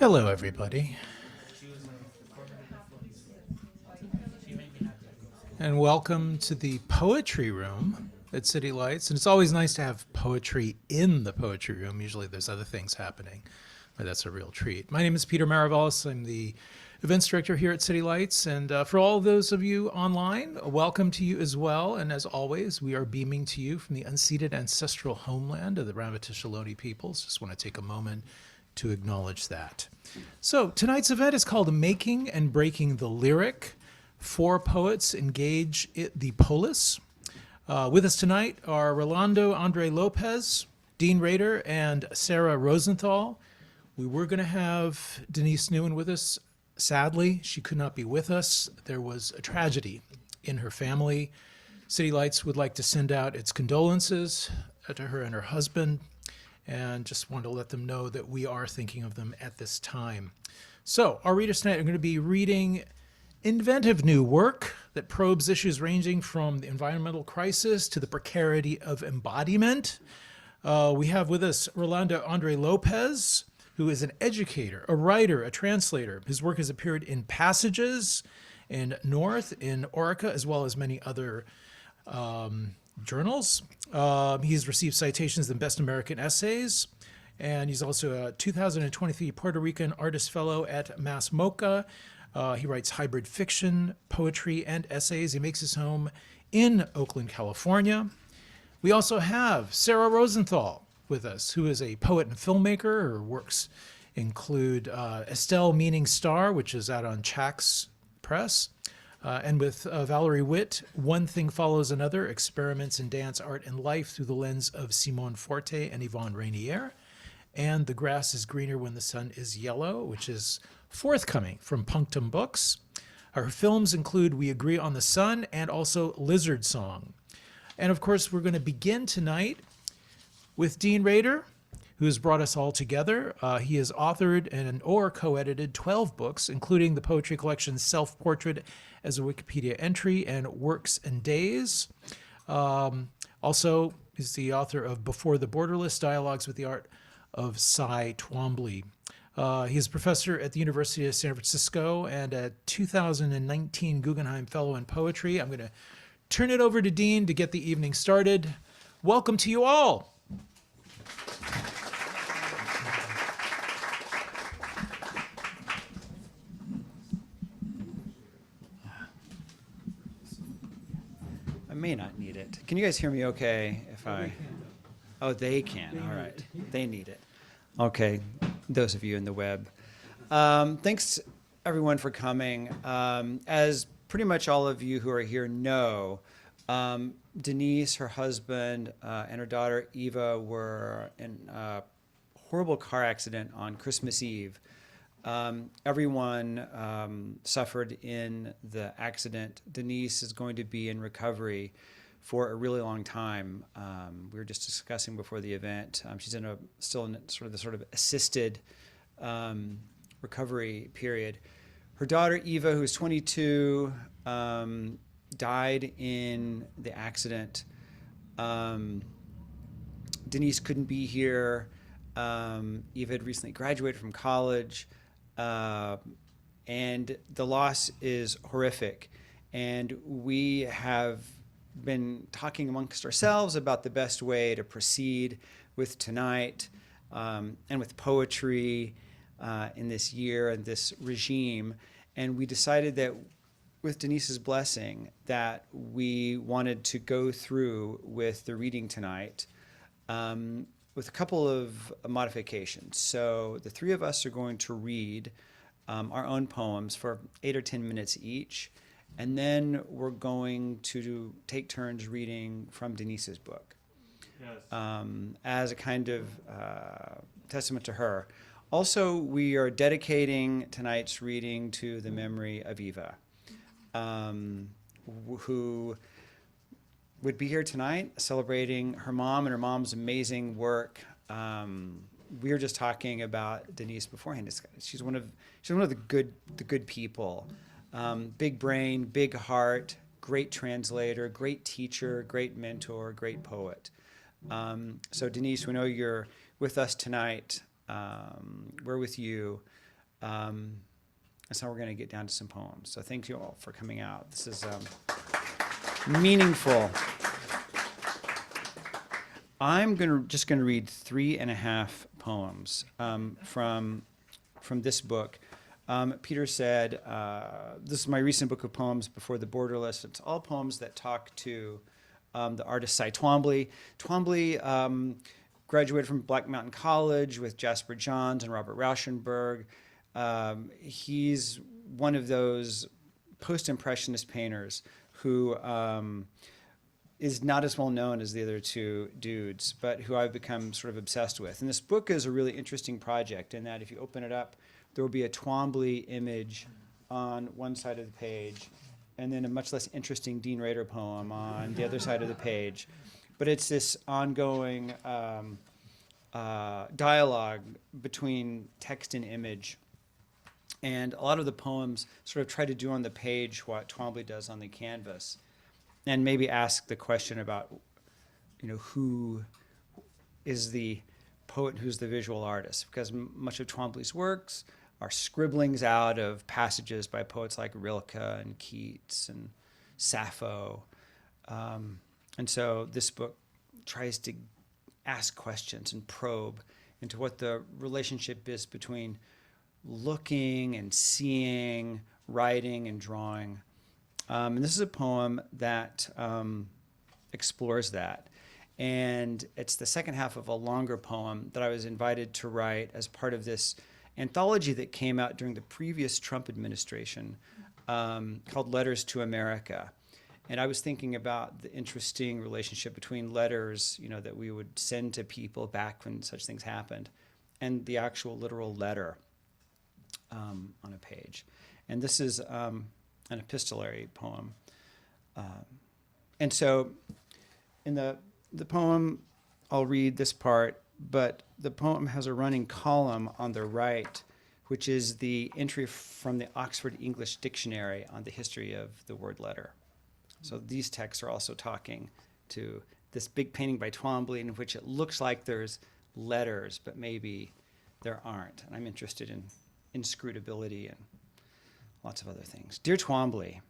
Hello, everybody, and welcome to the Poetry Room at City Lights. And it's always nice to have poetry in the Poetry Room. Usually there's other things happening, but that's a real treat. My name is Peter Maravelis. I'm the events director here at City Lights. And for all those of you online, welcome to you as well. And as always, we are beaming to you from the unceded ancestral homeland of the Ramaytush peoples. Just want to take a moment to acknowledge that. So tonight's event is called Making and Breaking the Lyric. 4 poets engage the Polis. With us tonight are Rolando André López, Dean Rader, and Sarah Rosenthal. We were going to have Denise Newman with us. Sadly, she could not be with us. There was a tragedy in her family. City Lights would like to send out its condolences to her and her husband, and just wanted to let them know that we are thinking of them at this time. So our readers tonight are going to be reading inventive new work that probes issues ranging from the environmental crisis to the precarity of embodiment. We have with us Rolando André López, who is an educator, a writer, a translator. His work has appeared in Passages, in North, in ORCA, as well as many other journals. He's received citations in Best American Essays, and he's also a 2023 Puerto Rican Artist Fellow at MASSMOCA. He writes hybrid fiction, poetry, and essays. He makes his home in Oakland, California. We also have Sarah Rosenthal with us, who is a poet and filmmaker. Her works include Estelle Meaning Star, which is out on Chax Press, and with Valerie Witt, One Thing Follows Another, Experiments in Dance, Art, and Life through the Lens of Simone Forte and Yvonne Rainier, and The Grass is Greener When the Sun is Yellow, which is forthcoming from Punctum Books. Our films include We Agree on the Sun and also Lizard Song. And of course, we're going to begin tonight with Dean Rader, who has brought us all together. He has authored and or co-edited 12 books, including the poetry collection Self-Portrait as a Wikipedia Entry and Works and Days. Also, is the author of Before the Borderless, Dialogues with the Art of Cy Twombly. He is professor at the University of San Francisco and a 2019 Guggenheim Fellow in Poetry. I'm going to turn it over to Dean to get the evening started. Welcome to you all. I may not need it. Can you guys hear me okay if I... Oh, they can. All right. They need it. Okay. Those of you in the web. Thanks, everyone, for coming. As pretty much all of you who are here know, Denise, her husband, and her daughter, Eva, were in a horrible car accident on Christmas Eve. Everyone suffered in the accident. Denise is going to be in recovery for a really long time. We were just discussing before the event. She's still in sort of assisted recovery period. Her daughter Eva, who's 22, died in the accident. Denise couldn't be here. Eva had recently graduated from college. And the loss is horrific. And we have been talking amongst ourselves about the best way to proceed with tonight and with poetry in this year and this regime. And we decided that with Denise's blessing that we wanted to go through with the reading tonight with a couple of modifications. So the three of us are going to read our own poems for 8 or 10 minutes each. And then we're going to take turns reading from Denise's book. Yes. As a kind of testament to her. Also, we are dedicating tonight's reading to the memory of Eva, who would be here tonight celebrating her mom and her mom's amazing work. We were just talking about Denise beforehand. She's one of the good people. Big brain, big heart, great translator, great teacher, great mentor, great poet. So Denise, we know you're with us tonight. We're with you. That's how we're going to get down to some poems. So thank you all for coming out. This is meaningful. I'm just going to read 3.5 poems from this book. Peter said, this is my recent book of poems before the Borderless. It's all poems that talk to the artist Cy Twombly. Twombly graduated from Black Mountain College with Jasper Johns and Robert Rauschenberg. He's one of those post-impressionist painters who is not as well known as the other two dudes, but who I've become sort of obsessed with. And this book is a really interesting project in that if you open it up, there will be a Twombly image on one side of the page, and then a much less interesting Dean Rader poem on the other side of the page. But it's this ongoing dialogue between text and image. And a lot of the poems sort of try to do on the page what Twombly does on the canvas, and maybe ask the question about, who is the poet, who's the visual artist? Because much of Twombly's works are scribblings out of passages by poets like Rilke and Keats and Sappho. And so this book tries to ask questions and probe into what the relationship is between looking and seeing, writing and drawing. And this is a poem that explores that. And it's the second half of a longer poem that I was invited to write as part of this anthology that came out during the previous Trump administration called Letters to America. And I was thinking about the interesting relationship between letters, that we would send to people back when such things happened, and the actual literal letter on a page. And this is an epistolary poem. And so in the poem, I'll read this part, but the poem has a running column on the right, which is the entry from the Oxford English Dictionary on the history of the word letter. So these texts are also talking to this big painting by Twombly in which it looks like there's letters, but maybe there aren't. And I'm interested in inscrutability and lots of other things. Dear Twombly,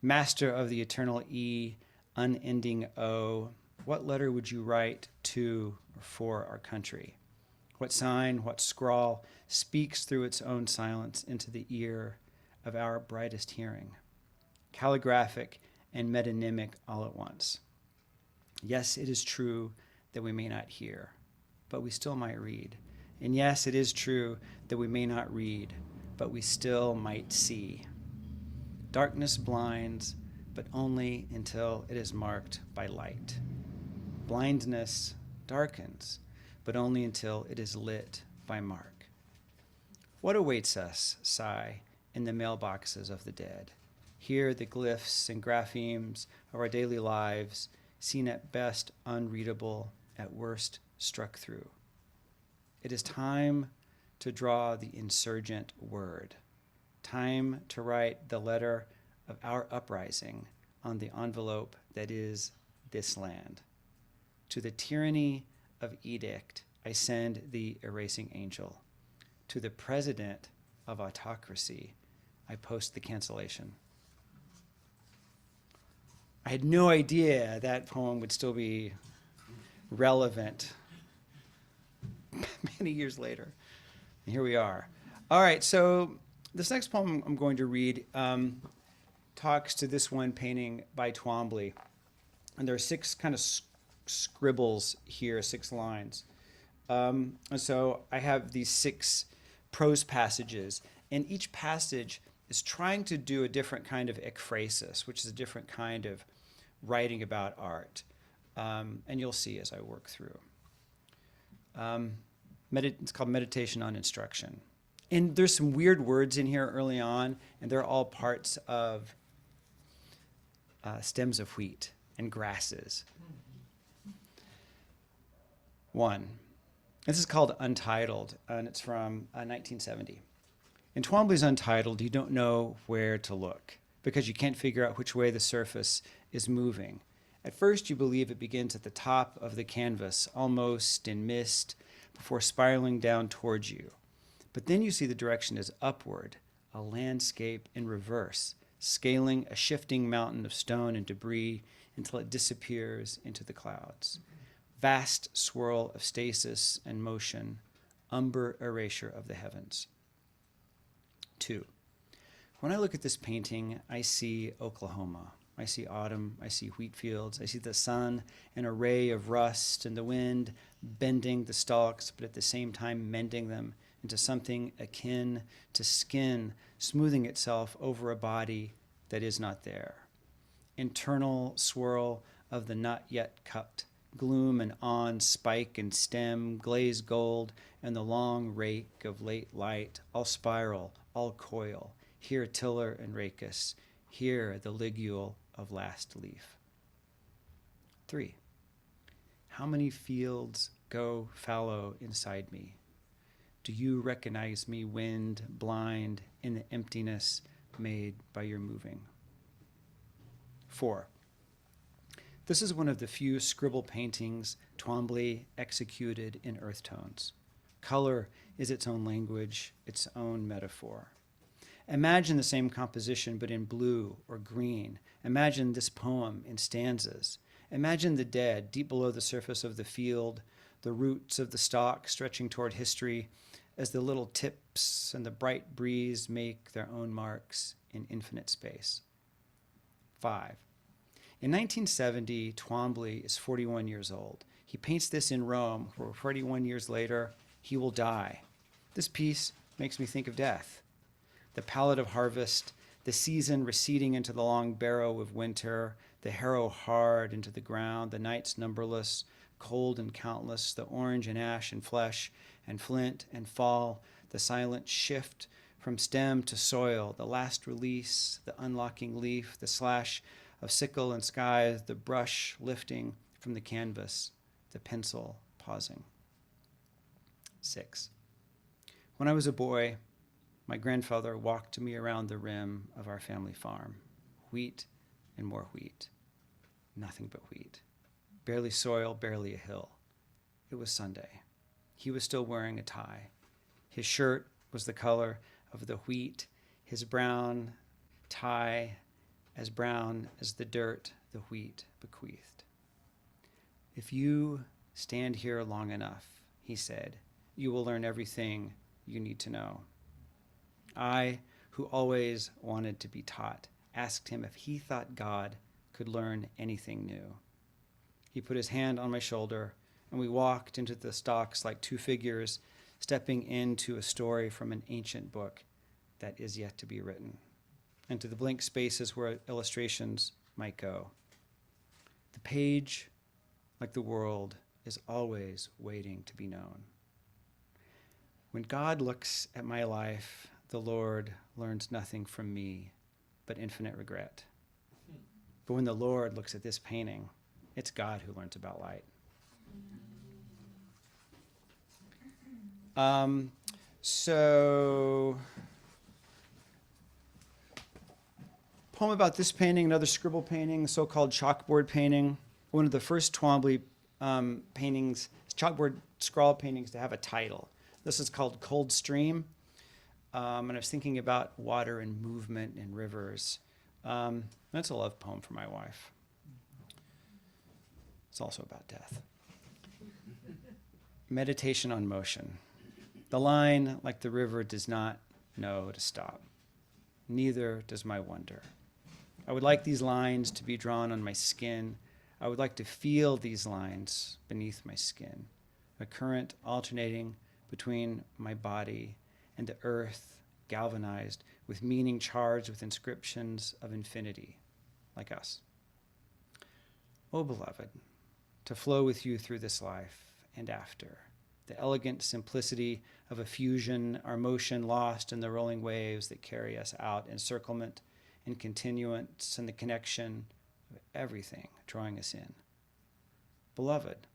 master of the eternal E, unending O, what letter would you write to or for our country? What sign, what scrawl speaks through its own silence into the ear of our brightest hearing? Calligraphic and metonymic all at once. Yes, it is true that we may not hear, but we still might read. And yes, it is true that we may not read, but we still might see. Darkness blinds, but only until it is marked by light. Blindness darkens, but only until it is lit by mark. What awaits us, sigh, in the mailboxes of the dead? Here the glyphs and graphemes of our daily lives, seen at best unreadable, at worst struck through. It is time to draw the insurgent word, time to write the letter of our uprising on the envelope that is this land. To the tyranny of edict, I send the erasing angel. To the president of autocracy, I post the cancellation. I had no idea that poem would still be relevant many years later. And here we are. All right, so this next poem I'm going to read talks to this one painting by Twombly. And there are 6 kind of scribbles here, 6 lines. And so I have these 6 prose passages, and each passage is trying to do a different kind of ekphrasis, which is a different kind of writing about art. And you'll see as I work through. It's called Meditation on Instruction. And there's some weird words in here early on, and they're all parts of stems of wheat and grasses. 1. This is called Untitled, and it's from 1970. In Twombly's Untitled, you don't know where to look because you can't figure out which way the surface is moving. At first, you believe it begins at the top of the canvas, almost in mist, before spiraling down towards you. But then you see the direction is upward, a landscape in reverse, scaling a shifting mountain of stone and debris until it disappears into the clouds. Vast swirl of stasis and motion, umber erasure of the heavens. 2. When I look at this painting, I see Oklahoma. I see autumn, I see wheat fields, I see the sun, an array of rust, and the wind bending the stalks, but at the same time mending them into something akin to skin, smoothing itself over a body that is not there. Internal swirl of the not yet cupped, gloom and on spike and stem, glazed gold, and the long rake of late light, all spiral, all coil, here tiller and rachis, here the ligule of last leaf. 3. How many fields go fallow inside me? Do you recognize me, wind, blind, in the emptiness made by your moving? 4. This is one of the few scribble paintings Twombly executed in earth tones. Color is its own language, its own metaphor. Imagine the same composition, but in blue or green. Imagine this poem in stanzas. Imagine the dead deep below the surface of the field, the roots of the stalk stretching toward history as the little tips and the bright breeze make their own marks in infinite space. 5. In 1970, Twombly is 41 years old. He paints this in Rome, where 41 years later, he will die. This piece makes me think of death. The palette of harvest, the season receding into the long barrow of winter, the harrow hard into the ground, the nights numberless, cold and countless, the orange and ash and flesh and flint and fall, the silent shift from stem to soil, the last release, the unlocking leaf, the slash of sickle and sky, the brush lifting from the canvas, the pencil pausing. 6. When I was a boy, my grandfather walked me around the rim of our family farm. Wheat and more wheat. Nothing but wheat. Barely soil, barely a hill. It was Sunday. He was still wearing a tie. His shirt was the color of the wheat, his brown tie as brown as the dirt the wheat bequeathed. If you stand here long enough, he said, you will learn everything you need to know. I, who always wanted to be taught, asked him if he thought God could learn anything new. He put his hand on my shoulder, and we walked into the stalks like two figures stepping into a story from an ancient book that is yet to be written, and to the blank spaces where illustrations might go. The page, like the world, is always waiting to be known. When God looks at my life, the Lord learns nothing from me but infinite regret. But when the Lord looks at this painting, it's God who learns about light. Poem about this painting, another scribble painting, the so-called chalkboard painting. One of the first Twombly paintings, chalkboard scrawl paintings to have a title. This is called Cold Stream. And I was thinking about water and movement and rivers. That's a love poem for my wife. It's also about death. Meditation on motion. The line, like the river, does not know to stop. Neither does my wonder. I would like these lines to be drawn on my skin. I would like to feel these lines beneath my skin. A current alternating between my body and the earth, galvanized with meaning charged with inscriptions of infinity, like us. Oh, beloved, to flow with you through this life and after, the elegant simplicity of a fusion, our motion lost in the rolling waves that carry us out, encirclement and continuance and the connection of everything drawing us in. Beloved,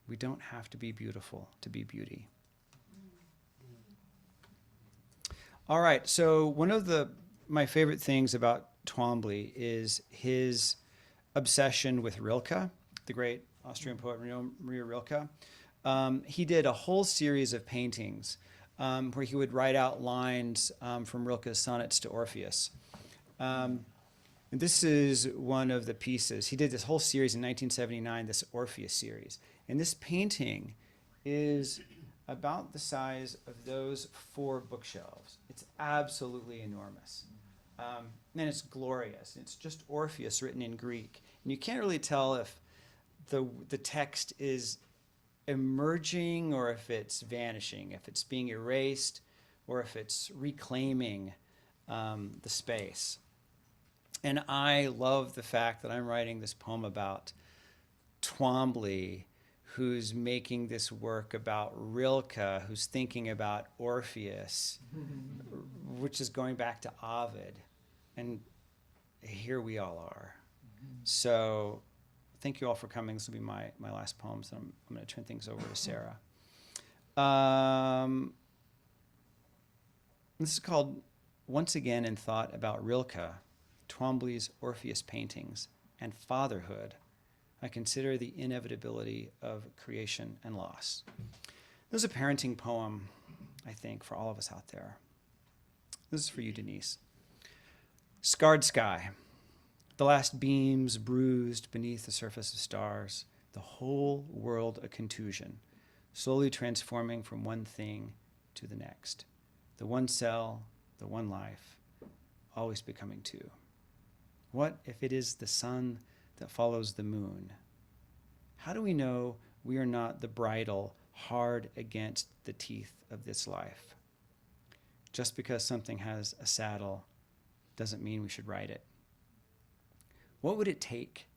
we don't have to be beautiful to be beauty. All right, so one of my favorite things about Twombly is his obsession with Rilke, the great Austrian poet Maria Rilke. He did a whole series of paintings where he would write out lines from Rilke's Sonnets to Orpheus. And this is one of the pieces. He did this whole series in 1979, this Orpheus series. And this painting is about the size of those 4 bookshelves. It's absolutely enormous. And it's glorious. It's just Orpheus written in Greek. And you can't really tell if the text is emerging or if it's vanishing, if it's being erased or if it's reclaiming the space. And I love the fact that I'm writing this poem about Twombly, who's making this work about Rilke, who's thinking about Orpheus, which is going back to Ovid. And here we all are. So thank you all for coming. This will be my last poem, so I'm going to turn things over to Sarah. This is called Once Again in Thought About Rilke, Twombly's Orpheus Paintings, and Fatherhood. I consider the inevitability of creation and loss. This is a parenting poem, I think, for all of us out there. This is for you, Denise. Scarred sky. The last beams bruised beneath the surface of stars. The whole world a contusion, slowly transforming from one thing to the next. The one cell, the one life, always becoming 2. What if it is the sun that follows the moon? How do we know we are not the bridle hard against the teeth of this life? Just because something has a saddle doesn't mean we should ride it. What would it take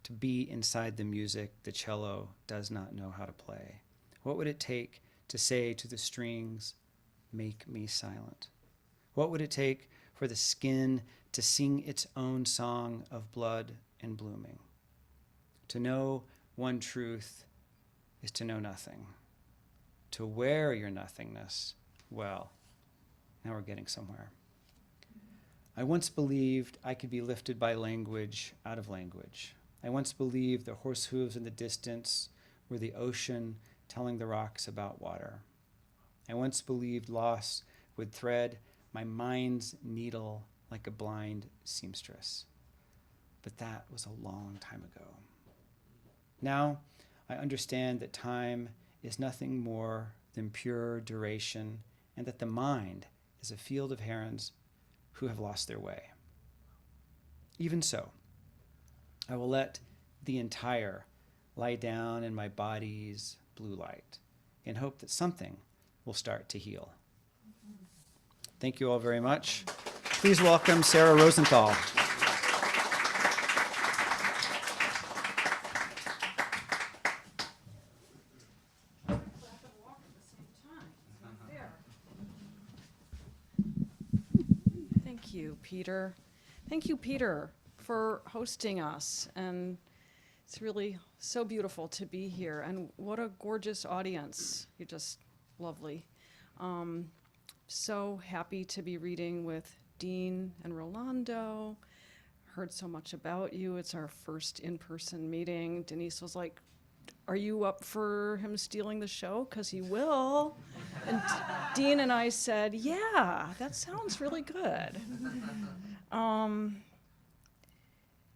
to be inside the music the cello does not know how to play? What would it take to say to the strings, make me silent? What would it take for the skin to sing its own song of blood and blooming? To know one truth is to know nothing. To wear your nothingness, well, now we're getting somewhere. I once believed I could be lifted by language out of language. I once believed the horse hooves in the distance were the ocean telling the rocks about water. I once believed loss would thread my mind's needle like a blind seamstress. But that was a long time ago. Now I understand that time is nothing more than pure duration, and that the mind is a field of herons who have lost their way. Even so, I will let the entire lie down in my body's blue light in hope that something will start to heal. Thank you all very much. Please welcome Sarah Rosenthal. Thank you, Peter. Thank you, Peter, for hosting us. And it's really so beautiful to be here. And what a gorgeous audience. You're just lovely. So happy to be reading with Dean and Rolando. Heard so much about you. It's our first in-person meeting. Denise was like, are you up for him stealing the show? Because he will. And Dean and I said, yeah, that sounds really good.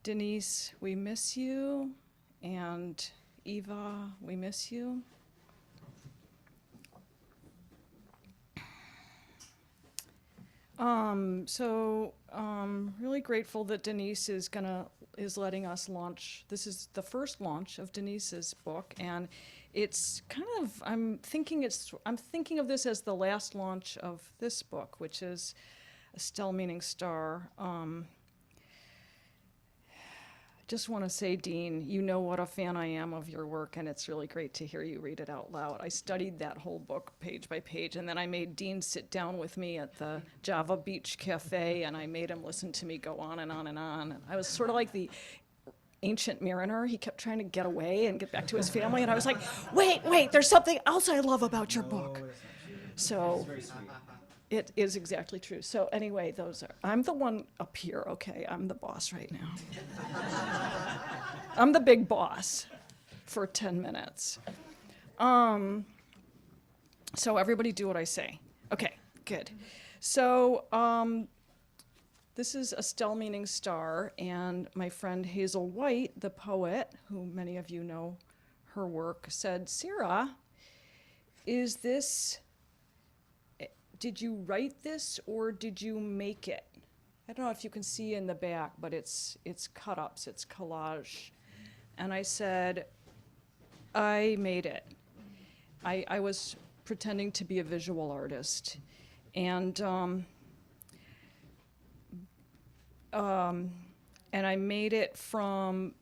Denise, we miss you. And Eva, we miss you. Really grateful that Denise is letting us launch. This is the first launch of Denise's book, and it's kind of, I'm thinking of this as the last launch of this book, which is Estelle meaning star. Just want to say, Dean, you know what a fan I am of your work, and it's really great to hear you read it out loud. I studied that whole book page by page, and then I made Dean sit down with me at the Java Beach Cafe, and I made him listen to me go on and on and on. And I was sort of like the ancient mariner. He kept trying to get away and get back to his family, and I was like, wait, there's something else I love about your book. So it is exactly true. So anyway, I'm the one up here, okay? I'm the boss right now. I'm the big boss for 10 minutes. So everybody do what I say. Okay, good. So this is Estelle meaning star, and my friend Hazel White, the poet, who many of you know her work, said, Sarah, did you write this or did you make it? I don't know if you can see in the back, but it's cut-ups, it's collage. And I said, I made it. I was pretending to be a visual artist. And I made it from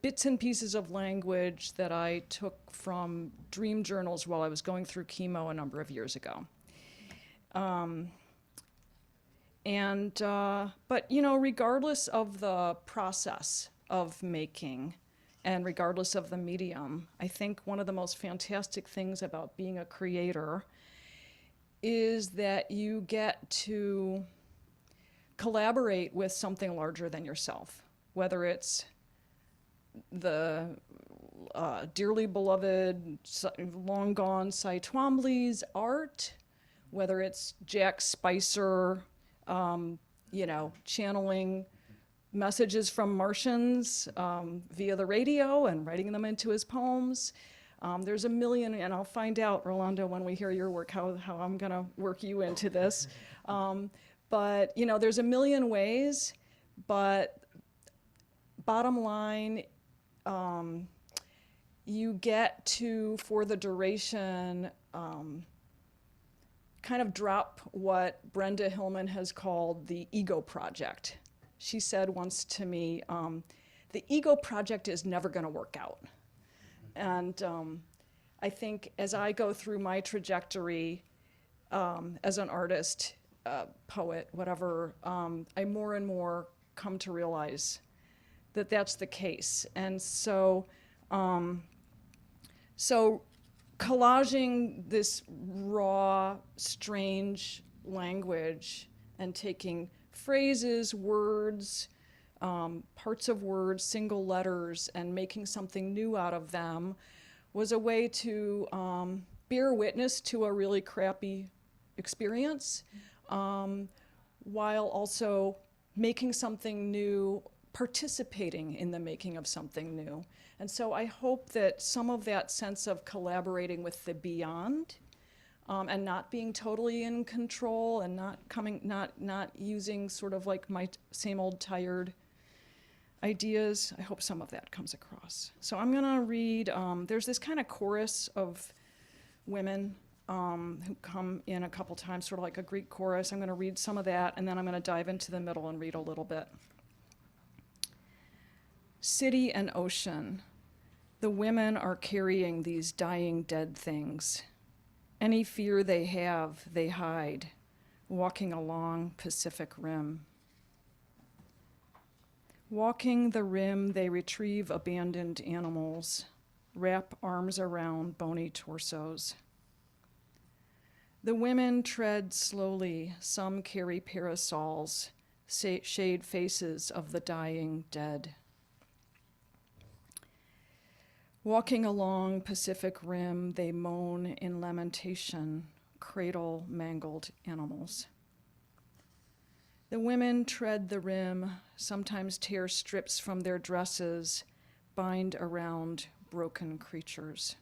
bits and pieces of language that I took from dream journals while I was going through chemo a number of years ago. But you know, regardless of the process of making and regardless of the medium, I think one of the most fantastic things about being a creator is that you get to collaborate with something larger than yourself, whether it's the dearly beloved, long gone Cy Twombly's art, whether it's Jack Spicer, channeling messages from Martians via the radio and writing them into his poems. There's a million, and I'll find out, Rolando, when we hear your work, how I'm going to work you into this. But, you know, there's a million ways, but bottom line, you get to, for the duration, kind of drop what Brenda Hillman has called the ego project. She said once to me, the ego project is never going to work out. And I think as I go through my trajectory as an artist, poet, whatever, I more and more come to realize that that's the case. And so, collaging this raw, strange language and taking phrases, words, parts of words, single letters, and making something new out of them was a way to bear witness to a really crappy experience, while also making something new, participating in the making of something new. And so I hope that some of that sense of collaborating with the beyond, and not being totally in control and not using sort of like my same old tired ideas, I hope some of that comes across. So I'm gonna read, there's this kind of chorus of women who come in a couple times, sort of like a Greek chorus. I'm gonna read some of that, and then I'm gonna dive into the middle and read a little bit. City and ocean, the women are carrying these dying dead things. Any fear they have, they hide, walking along Pacific Rim. Walking the rim, they retrieve abandoned animals, wrap arms around bony torsos. The women tread slowly, some carry parasols, shade faces of the dying dead. Walking along Pacific Rim, they moan in lamentation, cradle mangled animals. The women tread the rim, sometimes tear strips from their dresses, bind around broken creatures.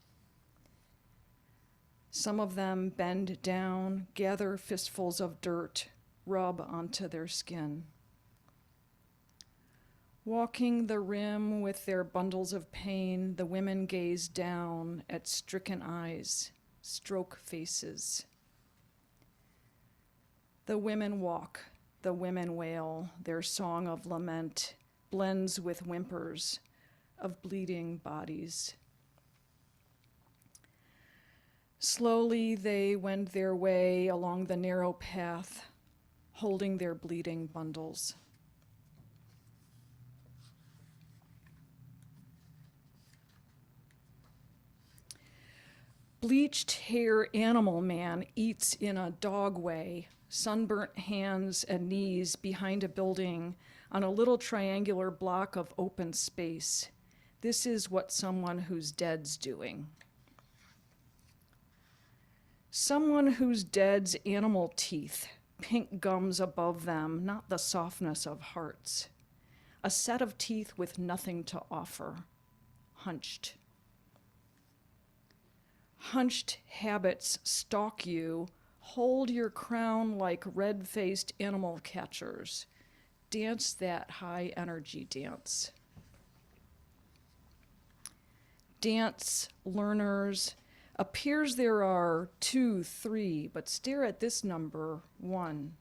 Some of them bend down, gather fistfuls of dirt, rub onto their skin. Walking the rim with their bundles of pain, the women gaze down at stricken eyes, stroke faces. The women walk, the women wail, their song of lament blends with whimpers of bleeding bodies. Slowly they wend their way along the narrow path, holding their bleeding bundles. Bleached hair animal man eats in a dog way, sunburnt hands and knees behind a building on a little triangular block of open space. This is what someone who's dead's doing. Someone whose dead's animal teeth, pink gums above them, not the softness of hearts. A set of teeth with nothing to offer, hunched. Hunched habits stalk you, hold your crown like red-faced animal catchers. Dance that high energy dance. Dance learners, appears there are 2, 3, but stare at this number, 1.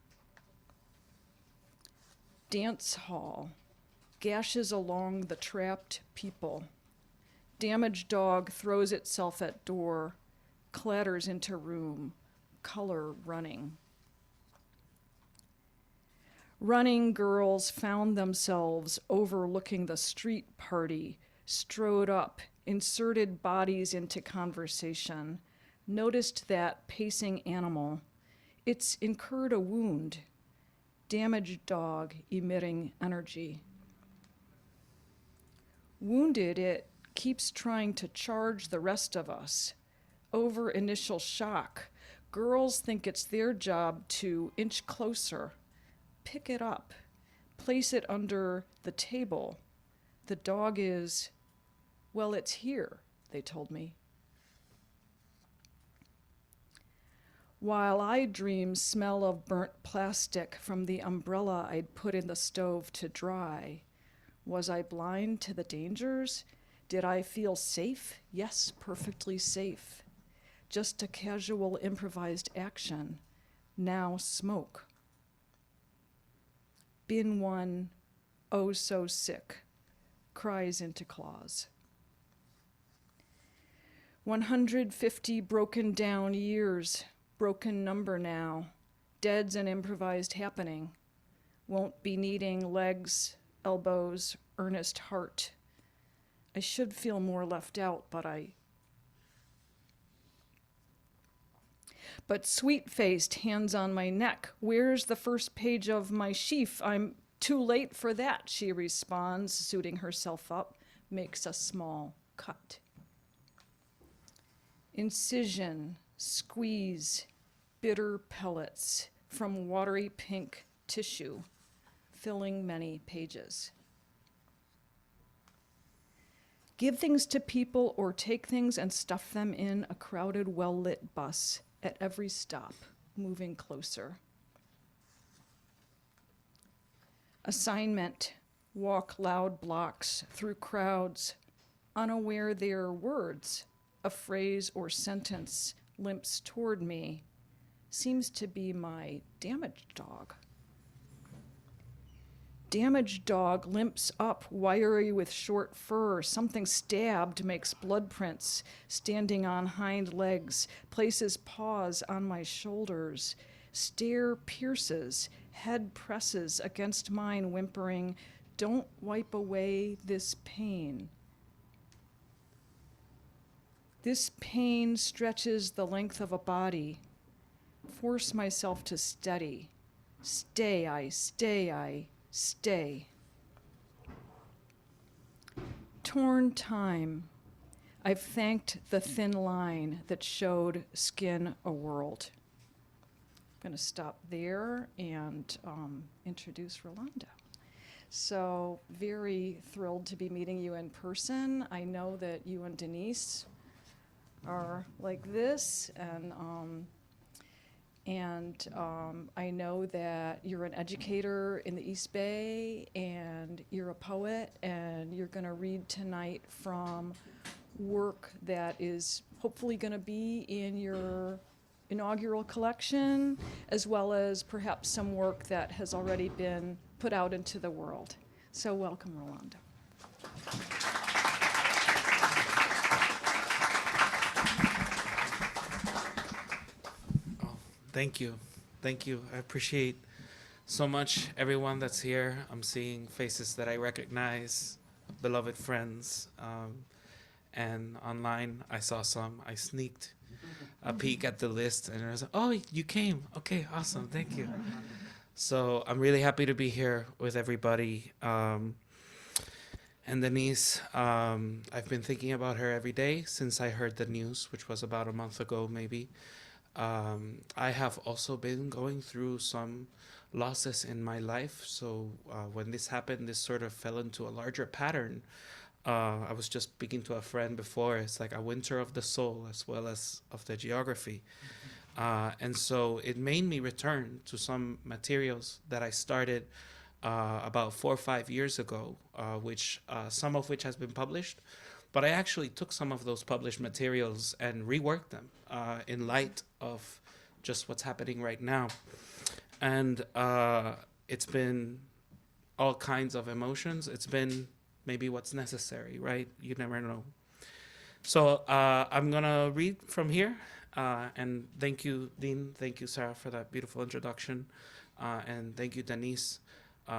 Dance hall, gashes along the trapped people. Damaged dog throws itself at door, clatters into room, color running. Running girls found themselves overlooking the street party, strode up, inserted bodies into conversation, noticed that pacing animal. It's incurred a wound. Damaged dog emitting energy. Wounded, it keeps trying to charge the rest of us. Over initial shock, girls think it's their job to inch closer, pick it up, place it under the table. The dog is, well, it's here, they told me. While I dream smell of burnt plastic from the umbrella I'd put in the stove to dry, was I blind to the dangers? Did I feel safe? Yes, perfectly safe. Just a casual improvised action. Now smoke. Bin one, oh so sick, cries into claws. 150 broken down years, broken number now, dead's an improvised happening. Won't be needing legs, elbows, earnest heart. I should feel more left out, but sweet-faced, hands on my neck. Where's the first page of my sheaf? I'm too late for that, she responds, suiting herself up, makes a small cut. Incision, squeeze, bitter pellets from watery pink tissue, filling many pages. Give things to people or take things and stuff them in a crowded, well-lit bus at every stop, moving closer. Assignment, walk loud blocks through crowds, unaware they're words. A phrase or sentence limps toward me, seems to be my damaged dog. Damaged dog limps up, wiry with short fur. Something stabbed makes blood prints, standing on hind legs, places paws on my shoulders. Stare pierces, head presses against mine, whimpering, don't wipe away this pain. This pain stretches the length of a body. Force myself to steady. Stay, I stay. Torn time. I've thanked the thin line that showed skin a world. I'm going to stop there and introduce Rolando. So very thrilled to be meeting you in person. I know that you and Denise are like this, and I know that you're an educator in the East Bay, and you're a poet, and you're going to read tonight from work that is hopefully going to be in your inaugural collection, as well as perhaps some work that has already been put out into the world. So welcome, Rolando. Thank you. Thank you. I appreciate so much everyone that's here. I'm seeing faces that I recognize, beloved friends. And online, I saw some. I sneaked a peek at the list, and I was like, oh, you came. Okay, awesome. Thank you. So I'm really happy to be here with everybody. And Denise, I've been thinking about her every day since I heard the news, which was about a month ago, maybe. I have also been going through some losses in my life. So when this happened, this sort of fell into a larger pattern. I was just speaking to a friend before. It's like a winter of the soul as well as of the geography. And so it made me return to some materials that I started about 4 or 5 years ago, which some of which has been published. But I actually took some of those published materials and reworked them in light of just what's happening right now. And it's been all kinds of emotions. It's been maybe what's necessary, right? You never know. So I'm going to read from here. And thank you, Dean. Thank you, Sarah, for that beautiful introduction. And thank you, Denise,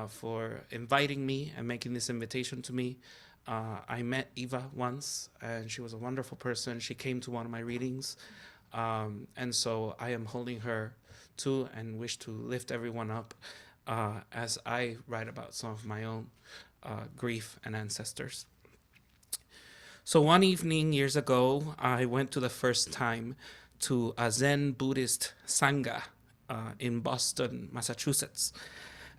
for inviting me and making this invitation to me. I met Eva once, and she was a wonderful person. She came to one of my readings. And so I am holding her too and wish to lift everyone up as I write about some of my own grief and ancestors. So one evening years ago, I went to the first time to a Zen Buddhist Sangha in Boston, Massachusetts.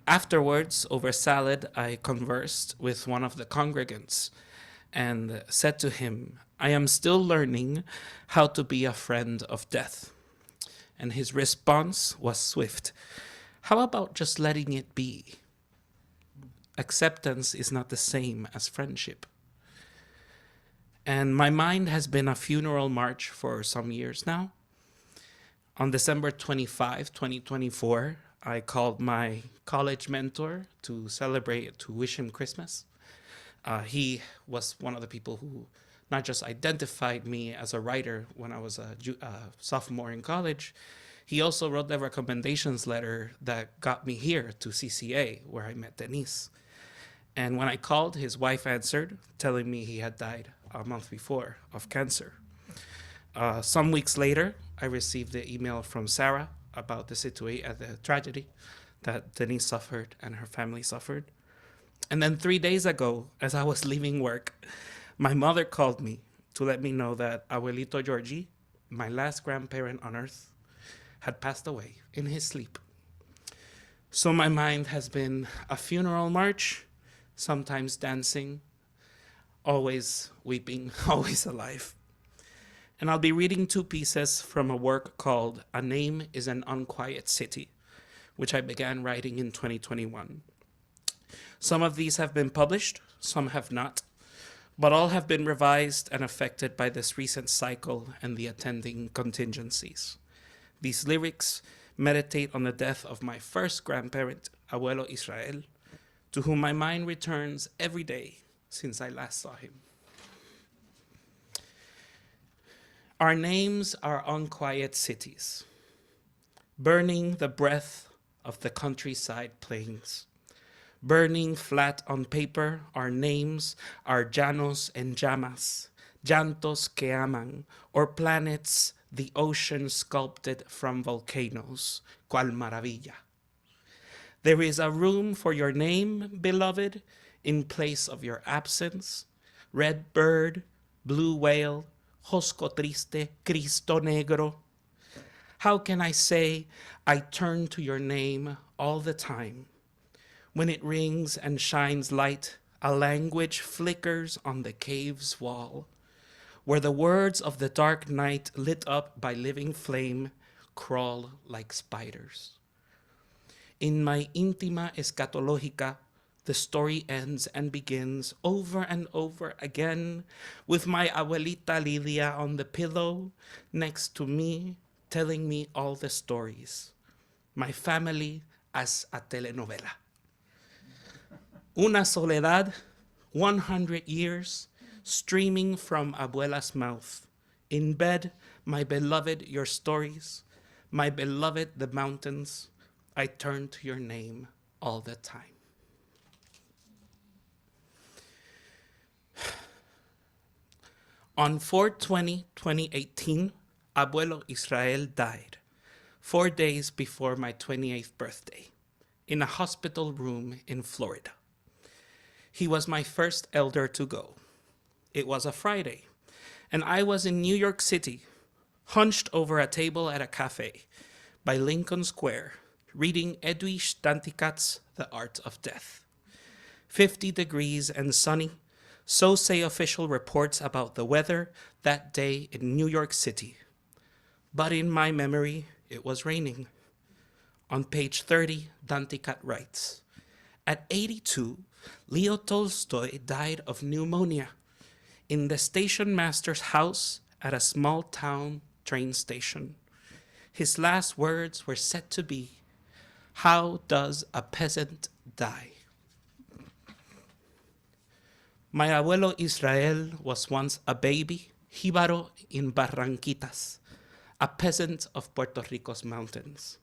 Afterwards, over salad, I conversed with one of the congregants and said to him, "I am still learning how to be a friend of death." And his response was swift. "How about just letting it be? Acceptance is not the same as friendship." And my mind has been a funeral march for some years now. On December 25, 2024, I called my college mentor to celebrate, to wish him Christmas. He was one of the people who not just identified me as a writer when I was a sophomore in college, he also wrote the recommendations letter that got me here to CCA, where I met Denise. And when I called, his wife answered, telling me he had died a month before of cancer. Some weeks later, I received the email from Sarah about the tragedy that Denise suffered and her family suffered. And then 3 days ago, as I was leaving work, my mother called me to let me know that Abuelito Georgie, my last grandparent on earth, had passed away in his sleep. So my mind has been a funeral march, sometimes dancing, always weeping, always alive. And I'll be reading 2 pieces from a work called A Name is an Unquiet City, which I began writing in 2021. Some of these have been published, some have not, but all have been revised and affected by this recent cycle and the attending contingencies. These lyrics meditate on the death of my first grandparent, Abuelo Israel, to whom my mind returns every day since I last saw him. Our names are unquiet cities, burning the breath of the countryside plains. Burning flat on paper, our names are llanos en llamas, llantos que aman, or planets the ocean sculpted from volcanoes, cual maravilla. There is a room for your name, beloved, in place of your absence. Red bird, blue whale, Josco triste, Cristo negro. How can I say I turn to your name all the time? When it rings and shines light, a language flickers on the cave's wall, where the words of the dark night lit up by living flame crawl like spiders. In my íntima escatológica, the story ends and begins over and over again with my abuelita Lidia on the pillow next to me, telling me all the stories. My family as a telenovela. Una soledad, 100 years, streaming from abuela's mouth. In bed, my beloved, your stories. My beloved, the mountains. I turn to your name all the time. On 4/20/2018, Abuelo Israel died, 4 days before my 28th birthday, in a hospital room in Florida. He was my first elder to go. It was a Friday, and I was in New York City, hunched over a table at a cafe by Lincoln Square, reading Edwige Danticat's The Art of Death. 50 degrees and sunny, so say official reports about the weather that day in New York City. But in my memory, it was raining. On page 30, Danticat writes, "At 82, Leo Tolstoy died of pneumonia in the station master's house at a small town train station. His last words were said to be, 'How does a peasant die?' My abuelo Israel was once a baby, jíbaro in Barranquitas, a peasant of Puerto Rico's mountains.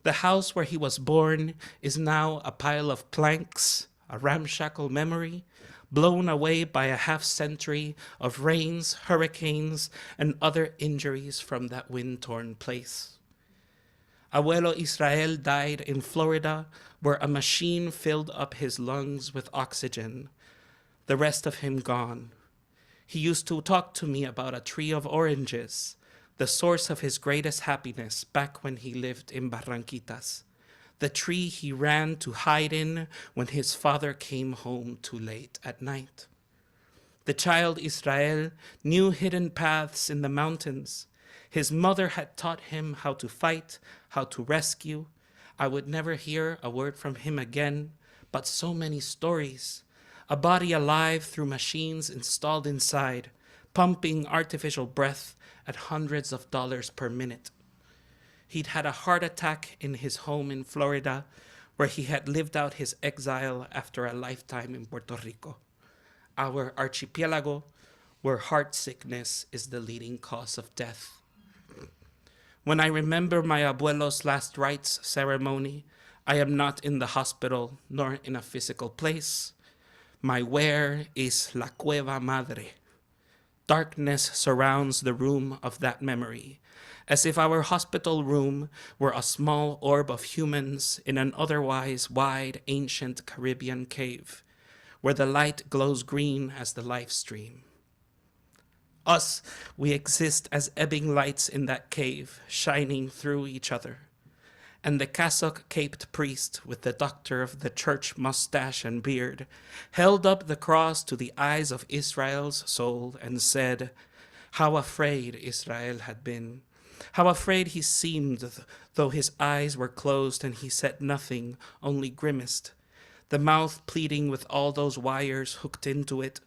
The house where he was born is now a pile of planks, a ramshackle memory, blown away by a half-century of rains, hurricanes, and other injuries from that wind-torn place. Abuelo Israel died in Florida, where a machine filled up his lungs with oxygen, the rest of him gone. He used to talk to me about a tree of oranges, the source of his greatest happiness back when he lived in Barranquitas, the tree he ran to hide in when his father came home too late at night. The child Israel knew hidden paths in the mountains. His mother had taught him how to fight, how to rescue. I would never hear a word from him again, but so many stories. A body alive through machines installed inside, pumping artificial breath at hundreds of dollars per minute. He'd had a heart attack in his home in Florida, where he had lived out his exile after a lifetime in Puerto Rico, our archipelago, where heart sickness is the leading cause of death. When I remember my abuelo's last rites ceremony, I am not in the hospital nor in a physical place. My where is La Cueva Madre. Darkness surrounds the room of that memory, as if our hospital room were a small orb of humans in an otherwise wide, ancient Caribbean cave, where the light glows green as the life stream. Us, we exist as ebbing lights in that cave, shining through each other. And the cassock-caped priest with the doctor of the church mustache and beard held up the cross to the eyes of Israel's soul and said, how afraid Israel had been, how afraid he seemed, though his eyes were closed and he said nothing, only grimaced, the mouth pleading with all those wires hooked into it.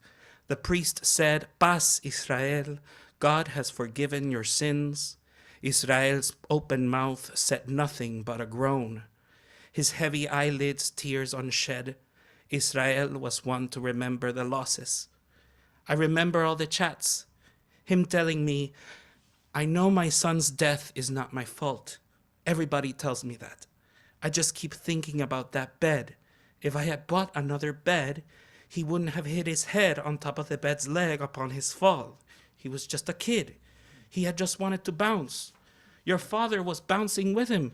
The priest said, Paz, Israel, God has forgiven your sins. Israel's open mouth said nothing but a groan. His heavy eyelids tears unshed. Israel was one to remember the losses. I remember all the chats. Him telling me, I know my son's death is not my fault. Everybody tells me that. I just keep thinking about that bed. If I had bought another bed, he wouldn't have hit his head on top of the bed's leg upon his fall. He was just a kid. He had just wanted to bounce. Your father was bouncing with him.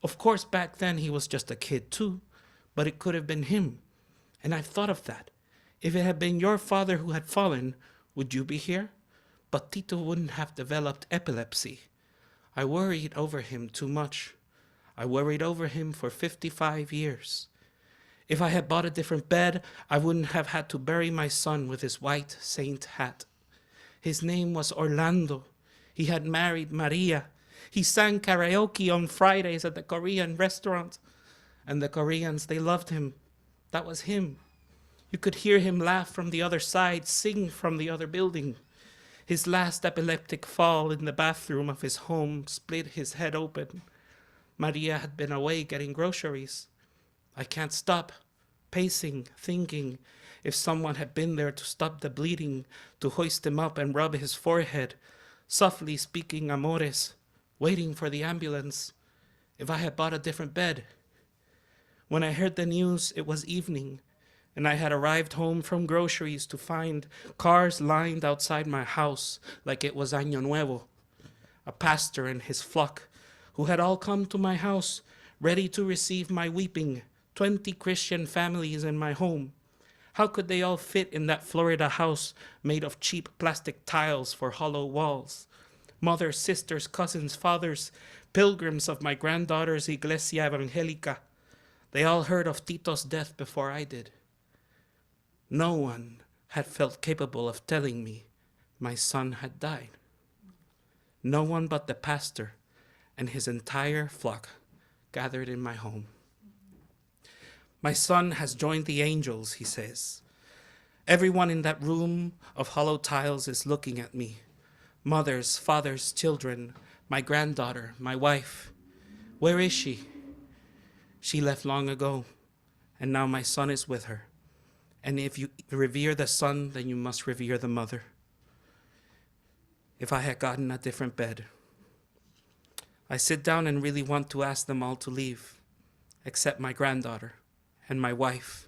Of course, back then he was just a kid too, but it could have been him. And I've thought of that. If it had been your father who had fallen, would you be here? But Tito wouldn't have developed epilepsy. I worried over him too much. I worried over him for 55 years. If I had bought a different bed, I wouldn't have had to bury my son with his white saint hat. His name was Orlando. He had married Maria. He sang karaoke on Fridays at the Korean restaurant. And the Koreans, they loved him. That was him. You could hear him laugh from the other side, sing from the other building. His last epileptic fall in the bathroom of his home split his head open. Maria had been away getting groceries. I can't stop, pacing, thinking, if someone had been there to stop the bleeding, to hoist him up and rub his forehead, softly speaking amores, waiting for the ambulance, if I had bought a different bed. When I heard the news, it was evening, and I had arrived home from groceries to find cars lined outside my house like it was Año Nuevo. A pastor and his flock, who had all come to my house, ready to receive my weeping, 20 Christian families in my home. How could they all fit in that Florida house made of cheap plastic tiles for hollow walls? mothers, sisters, cousins, fathers, pilgrims of my granddaughter's Iglesia Evangelica. They all heard of Tito's death before I did. No one had felt capable of telling me my son had died. No one but the pastor and his entire flock gathered in my home. My son has joined the angels, he says. Everyone in that room of hollow tiles is looking at me. Mothers, fathers, children, my granddaughter, my wife. Where is she? She left long ago, and now my son is with her. And if you revere the son, then you must revere the mother. If I had gotten a different bed. I sit down and really want to ask them all to leave, except my granddaughter and my wife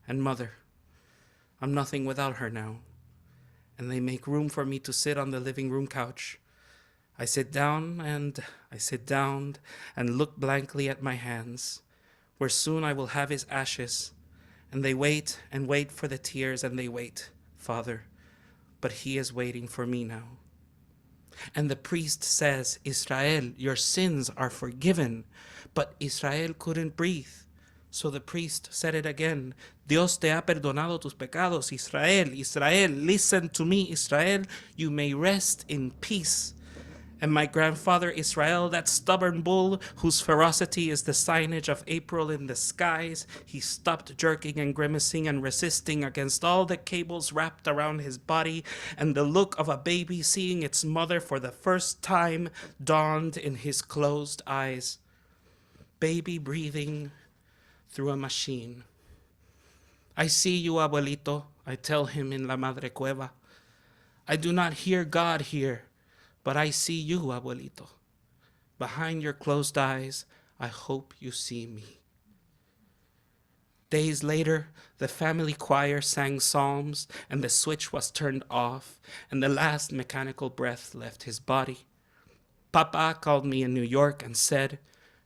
and mother. I'm nothing without her now. And they make room for me to sit on the living room couch. I sit down and look blankly at my hands, where soon I will have his ashes. And they wait and wait for the tears, and they wait, Father, but he is waiting for me now. And the priest says, Israel, your sins are forgiven. But Israel couldn't breathe. So the priest said it again. Dios te ha perdonado tus pecados, Israel. Israel, listen to me, Israel. You may rest in peace. And my grandfather Israel, that stubborn bull whose ferocity is the signage of April in the skies, he stopped jerking and grimacing and resisting against all the cables wrapped around his body, and the look of a baby seeing its mother for the first time dawned in his closed eyes. Baby breathing through a machine. I see you, abuelito, I tell him in La Madre Cueva. I do not hear God here, but I see you, abuelito. Behind your closed eyes, I hope you see me. Days later, the family choir sang psalms, and the switch was turned off, and the last mechanical breath left his body. Papa called me in New York and said,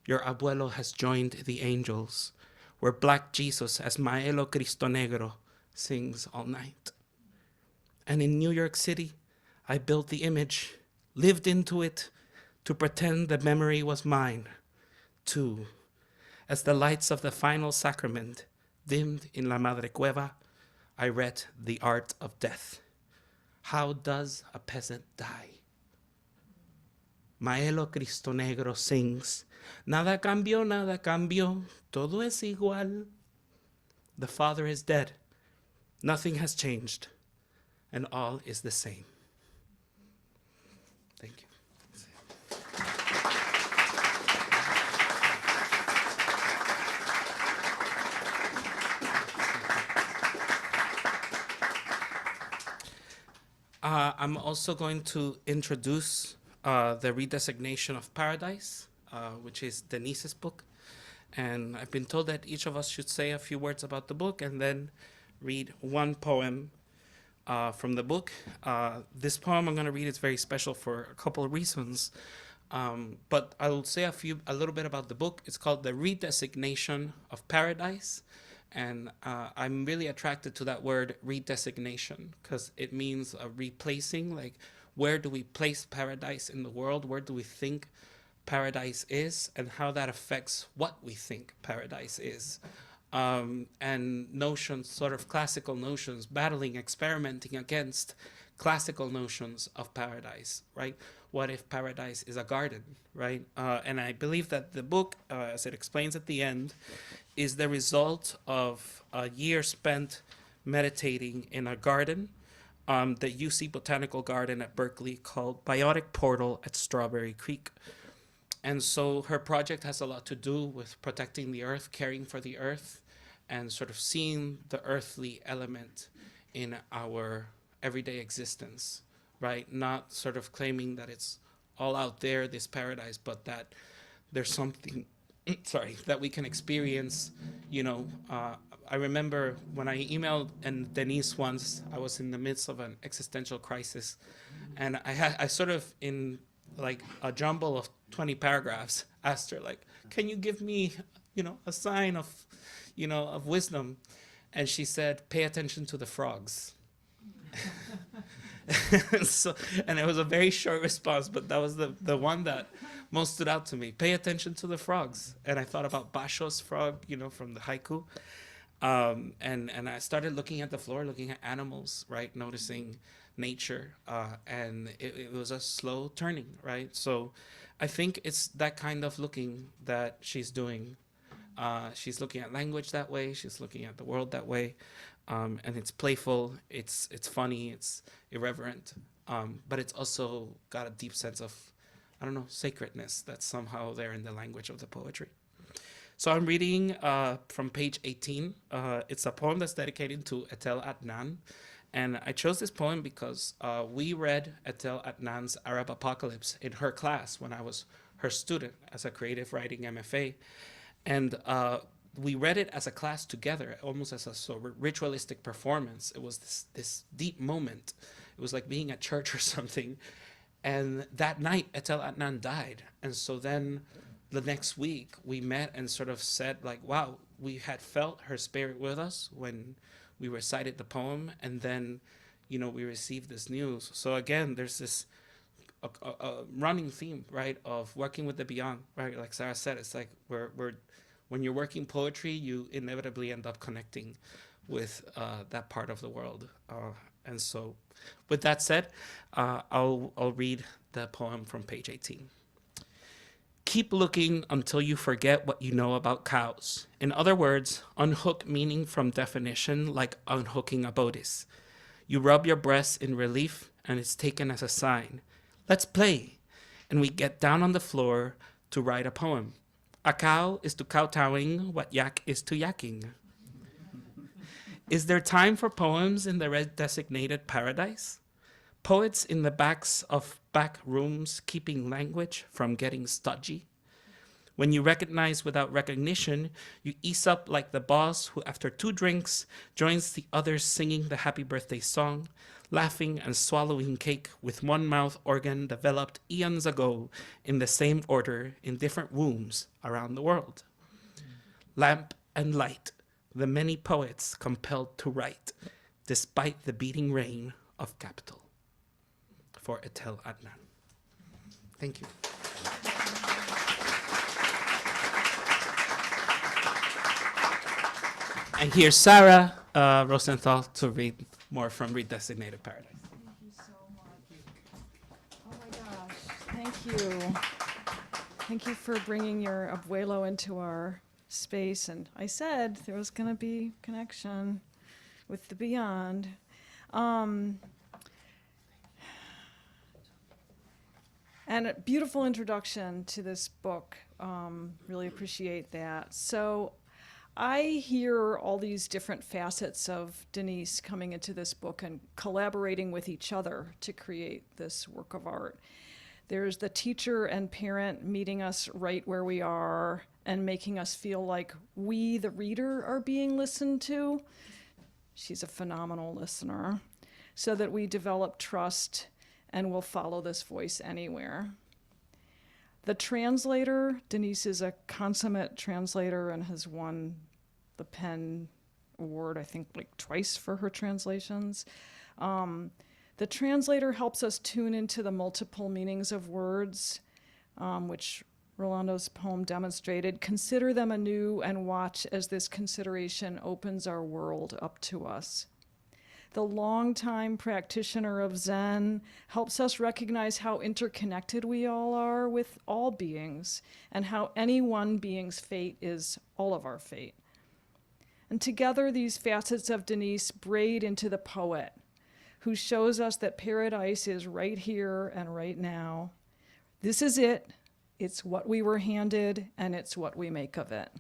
your abuelo has joined the angels, where Black Jesus as Maelo Cristo Negro sings all night. And in New York City, I built the image, lived into it, to pretend the memory was mine, too. As the lights of the final sacrament dimmed in La Madre Cueva, I read The Art of Death. How does a peasant die? Maelo Cristo Negro sings, nada cambió, todo es igual. The father is dead, nothing has changed, and all is the same. Thank you. I'm also going to introduce the Redesignation of Paradise, which is Denise's book. And I've been told that each of us should say a few words about the book and then read one poem from the book. This poem I'm going to read is very special for a couple of reasons. But I'll say a little bit about the book. It's called The Redesignation of Paradise. And I'm really attracted to that word redesignation because it means replacing, like where do we place paradise in the world? Where do we think paradise is, and how that affects what we think paradise is. And notions, sort of classical notions, battling, experimenting against classical notions of paradise, right? What if paradise is a garden, right? And I believe that the book, as it explains at the end, is the result of a year spent meditating in a garden, the UC Botanical Garden at Berkeley, called Biotic Portal at Strawberry Creek. And so her project has a lot to do with protecting the earth, caring for the earth, and sort of seeing the earthly element in our everyday existence, right? Not sort of claiming that it's all out there, this paradise, but that there's something, that we can experience, you know. I remember when I emailed Denise once, I was in the midst of an existential crisis, and I sort of, in like a jumble of 20 paragraphs, asked her, like, can you give me, you know, a sign of, you know, of wisdom? And she said, pay attention to the frogs. And it was a very short response, but that was the one that most stood out to me. Pay attention to the frogs. And I thought about Basho's frog, from the haiku. And I started looking at the floor, looking at animals, right? Noticing nature. And it was a slow turning, right? So I think it's that kind of looking that she's doing. She's looking at language that way. She's looking at the world that way. And it's playful. It's funny. It's irreverent. But it's also got a deep sense of, sacredness that's somehow there in the language of the poetry. So I'm reading from page 18. It's a poem that's dedicated to Estelle Adnan. And I chose this poem because we read Estelle Adnan's Arab Apocalypse in her class when I was her student as a creative writing MFA. And we read it as a class together, almost as a sort of ritualistic performance. It was this deep moment. It was like being at church or something. And that night, Estelle Adnan died. And so then the next week, we met and sort of said, like, wow, we had felt her spirit with us when we recited the poem. And then, we received this news. So again, there's this a running theme, right, of working with the beyond, right? Like Sarah said, it's like when you're working poetry, you inevitably end up connecting with that part of the world. And so with that said, I'll read the poem from page 18. Keep looking until you forget what you know about cows. In other words, unhook meaning from definition like unhooking a bodice. You rub your breasts in relief and it's taken as a sign. Let's play. And we get down on the floor to write a poem. A cow is to kowtowing what yak is to yakking. Is there time for poems in the Redesignated paradise? Poets in the backs of back rooms keeping language from getting stodgy? When you recognize without recognition, you ease up like the boss who after 2 drinks joins the others singing the happy birthday song, laughing and swallowing cake with one mouth organ developed eons ago in the same order in different wombs around the world. Lamp and light, the many poets compelled to write, despite the beating rain of capital. For Estelle Adnan. Thank you. And here's Sarah Rosenthal to read more from Redesignated Paradise. Thank you so much. Oh my gosh, thank you. Thank you for bringing your abuelo into our space. And I said there was going to be connection with the beyond. And a beautiful introduction to this book. Really appreciate that. So I hear all these different facets of Denise coming into this book and collaborating with each other to create this work of art. There's the teacher and parent meeting us right where we are and making us feel like we, the reader, are being listened to. She's a phenomenal listener, so that we develop trust and will follow this voice anywhere. The translator, Denise is a consummate translator and has won the PEN Award, I think, like twice for her translations. The translator helps us tune into the multiple meanings of words, which Rolando's poem demonstrated. Consider them anew and watch as this consideration opens our world up to us. The longtime practitioner of Zen helps us recognize how interconnected we all are with all beings and how any one being's fate is all of our fate. And together, these facets of Denise braid into the poet, who shows us that paradise is right here and right now. This is it. It's what we were handed, and it's what we make of it.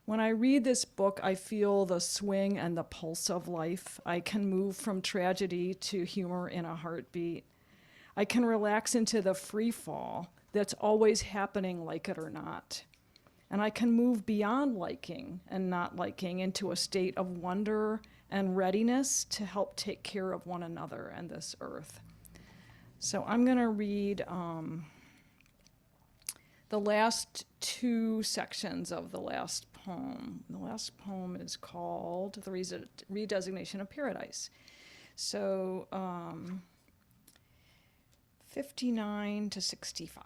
When I read this book, I feel the swing and the pulse of life. I can move from tragedy to humor in a heartbeat. I can relax into the free fall that's always happening, like it or not. And I can move beyond liking and not liking into a state of wonder and readiness to help take care of one another and this earth. So I'm going to read the last 2 sections of the last poem. The last poem is called The Redesignation of Paradise. So 59 to 65.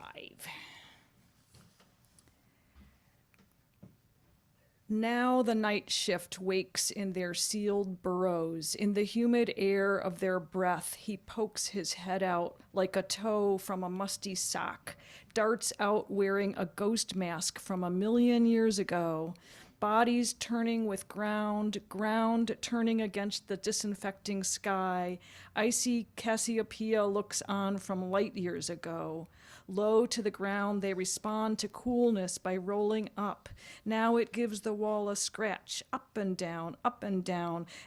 Now the night shift wakes in their sealed burrows. In the humid air of their breath, he pokes his head out like a toe from a musty sock, darts out wearing a ghost mask from 1,000,000 years ago. Bodies turning with ground turning against the disinfecting sky. Icy Cassiopeia looks on from light years ago. Low to the ground, they respond to coolness by rolling up. Now it gives the wall a scratch, up and down,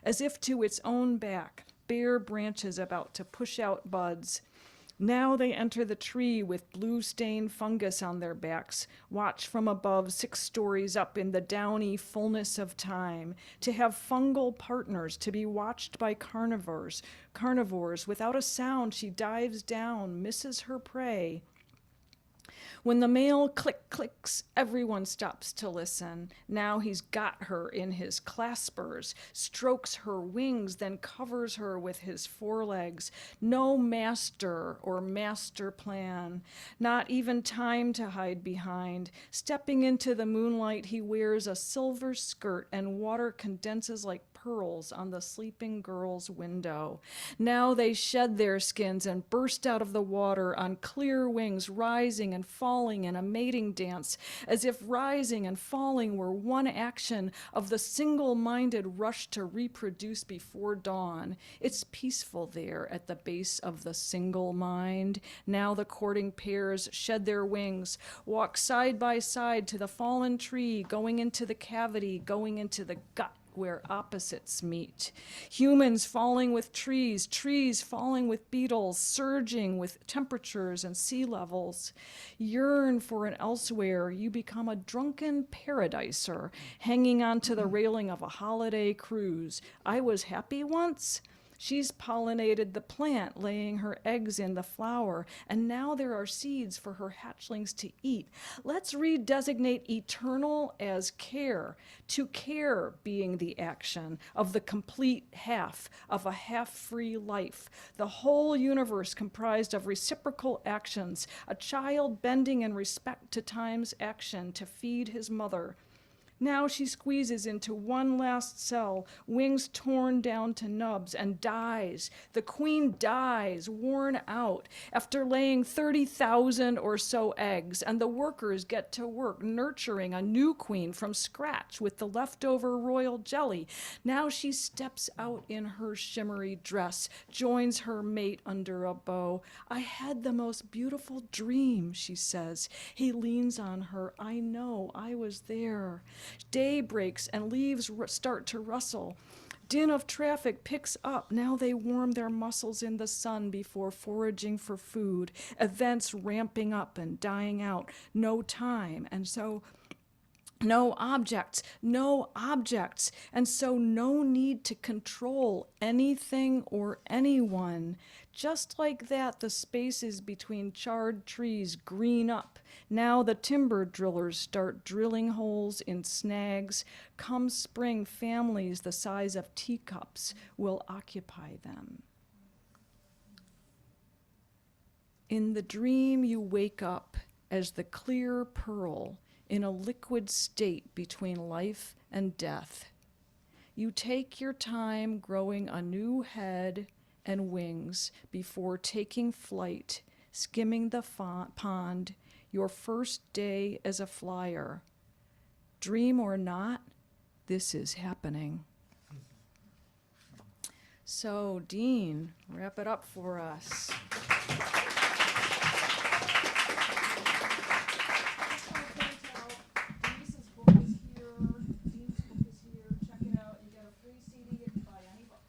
as if to its own back, bare branches about to push out buds. Now they enter the tree with blue-stained fungus on their backs, watch from above 6 stories up in the downy fullness of time, to have fungal partners, to be watched by carnivores. Without a sound, she dives down, misses her prey. When the male clicks, everyone stops to listen. Now he's got her in his claspers, strokes her wings, then covers her with his forelegs. No master or master plan, not even time to hide behind. Stepping into the moonlight, he wears a silver skirt and water condenses like pearls on the sleeping girl's window. Now they shed their skins and burst out of the water on clear wings, rising and falling in a mating dance, as if rising and falling were one action of the single-minded rush to reproduce before dawn. It's peaceful there at the base of the single mind. Now the courting pairs shed their wings, walk side by side to the fallen tree, going into the cavity, going into the gut, where opposites meet. Humans falling with trees, trees falling with beetles, surging with temperatures and sea levels. Yearn for an elsewhere, you become a drunken paradiser, hanging onto the railing of a holiday cruise. I was happy once. She's pollinated the plant, laying her eggs in the flower, and now there are seeds for her hatchlings to eat. Let's redesignate eternal as care, to care being the action of the complete half, of a half-free life, the whole universe comprised of reciprocal actions, a child bending in respect to time's action to feed his mother. Now she squeezes into one last cell, wings torn down to nubs, and dies. The queen dies, worn out, after laying 30,000 or so eggs, and the workers get to work nurturing a new queen from scratch with the leftover royal jelly. Now she steps out in her shimmery dress, joins her mate under a bow. I had the most beautiful dream, she says. He leans on her. I know, I was there. Day breaks and leaves start to rustle. Din of traffic picks up. Now they warm their muscles in the sun before foraging for food. Events ramping up and dying out. No time. And so no objects, and so no need to control anything or anyone. Just like that, the spaces between charred trees green up. Now the timber drillers start drilling holes in snags. Come spring, families the size of teacups will occupy them. In the dream, you wake up as the clear pearl in a liquid state between life and death. You take your time growing a new head and wings before taking flight, skimming the pond, your first day as a flyer. Dream or not, this is happening. So, Dean, wrap it up for us. Denise's book is here. Dean's book is here. Check it out. You get a free CD. You can buy any book.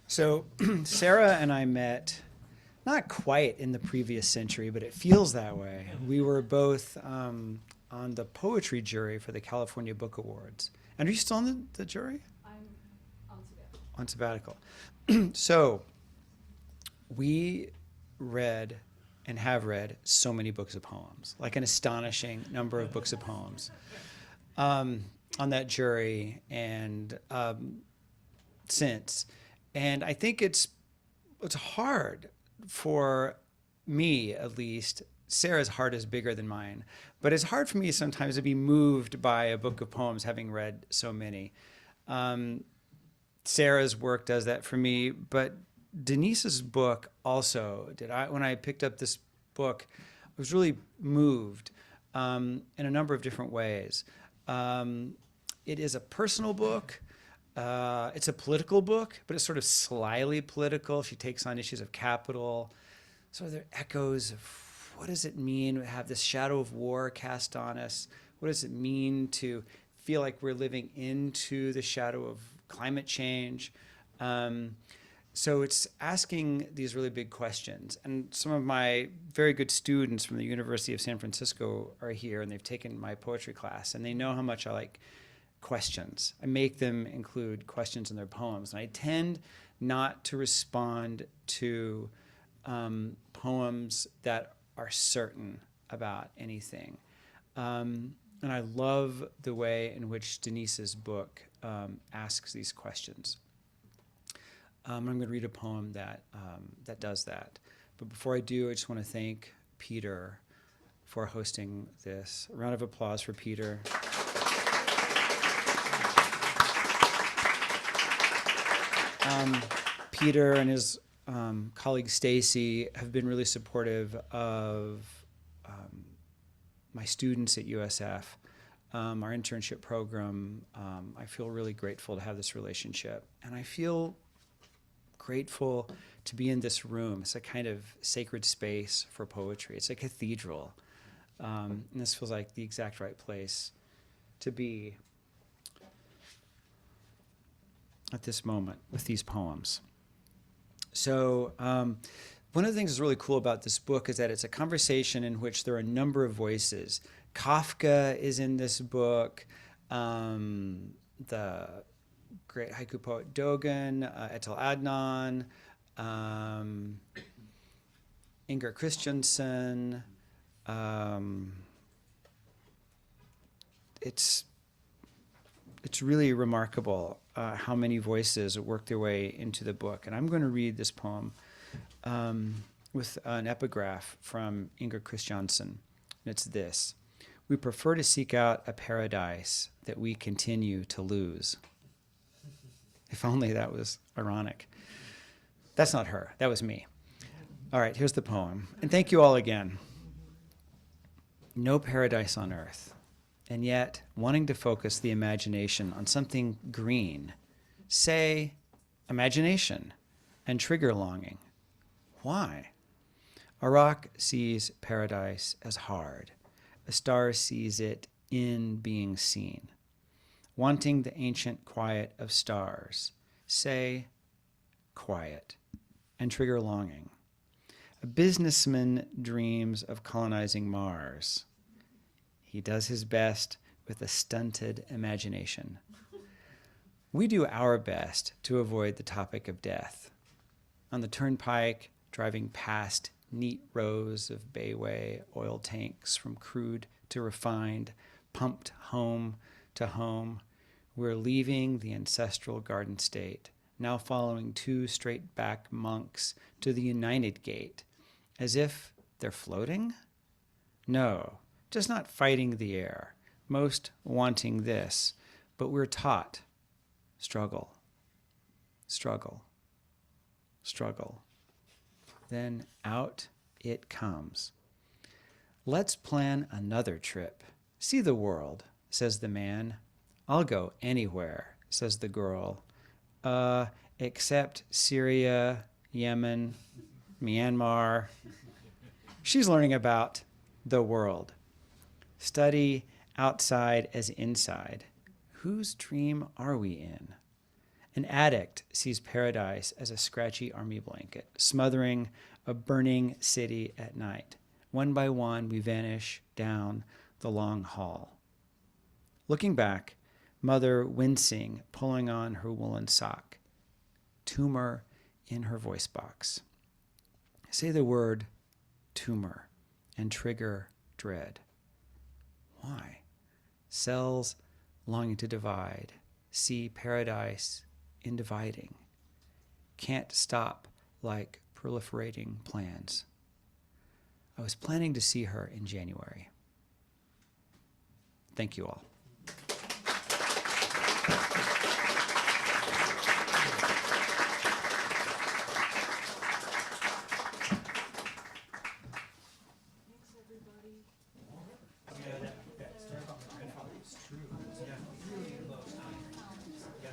So Sarah and I met not quite in the previous century, but it feels that way. We were both on the poetry jury for the California Book Awards. And are you still on the jury? I'm on sabbatical. On sabbatical. So we read and have read so many books of poems, like an astonishing number of books of poems on that jury. And since. And I think it's hard for me, at least. Sarah's heart is bigger than mine, but it's hard for me sometimes to be moved by a book of poems, having read so many. Sarah's work does that for me, but Denise's book also did. When I picked up this book, I was really moved in a number of different ways. It is a personal book. It's a political book, but it's sort of slyly political. She takes on issues of capital. So there are echoes of what does it mean to have this shadow of war cast on us? What does it mean to feel like we're living into the shadow of climate change? So it's asking these really big questions. And some of my very good students from the University of San Francisco are here, and they've taken my poetry class, and they know how much I like questions. I make them include questions in their poems. And I tend not to respond to poems that are certain about anything. And I love the way in which Denise's book asks these questions. I'm going to read a poem that does that. But before I do, I just want to thank Peter for hosting this. A round of applause for Peter. Peter and his colleague Stacy have been really supportive of my students at USF, our internship program. I feel really grateful to have this relationship. And I feel grateful to be in this room. It's a kind of sacred space for poetry. It's a cathedral. And this feels like the exact right place to be at this moment with these poems. So one of the things that's really cool about this book is that it's a conversation in which there are a number of voices. Kafka is in this book, the great haiku poet Dogen, Estelle Adnan, Inger Christensen. It's really remarkable how many voices work their way into the book. And I'm going to read this poem with an epigraph from Inger Christensen. And it's this: "We prefer to seek out a paradise that we continue to lose." If only that was ironic. That's not her. That was me. All right, here's the poem. And thank you all again. No paradise on earth. And yet, wanting to focus the imagination on something green, say imagination, and trigger longing. Why? A rock sees paradise as hard. A star sees it in being seen. Wanting the ancient quiet of stars, say quiet, and trigger longing. A businessman dreams of colonizing Mars. He does his best with a stunted imagination. We do our best to avoid the topic of death. On the turnpike, driving past neat rows of Bayway oil tanks from crude to refined, pumped home to home, we're leaving the ancestral garden state, now following two straight-back monks to the United Gate, as if they're floating? No, just not fighting the air, most wanting this, but we're taught, struggle, struggle, struggle. Then out it comes. Let's plan another trip. See the world, says the man. I'll go anywhere, says the girl. Except Syria, Yemen, Myanmar. She's learning about the world. Study outside as inside. Whose dream are we in? An addict sees paradise as a scratchy army blanket, smothering a burning city at night. One by one, we vanish down the long hall. Looking back, mother wincing, pulling on her woolen sock. Tumor in her voice box. Say the word tumor and trigger dread. Why? Cells longing to divide. See paradise in dividing. Can't stop like proliferating plans. I was planning to see her in January. Thank you all.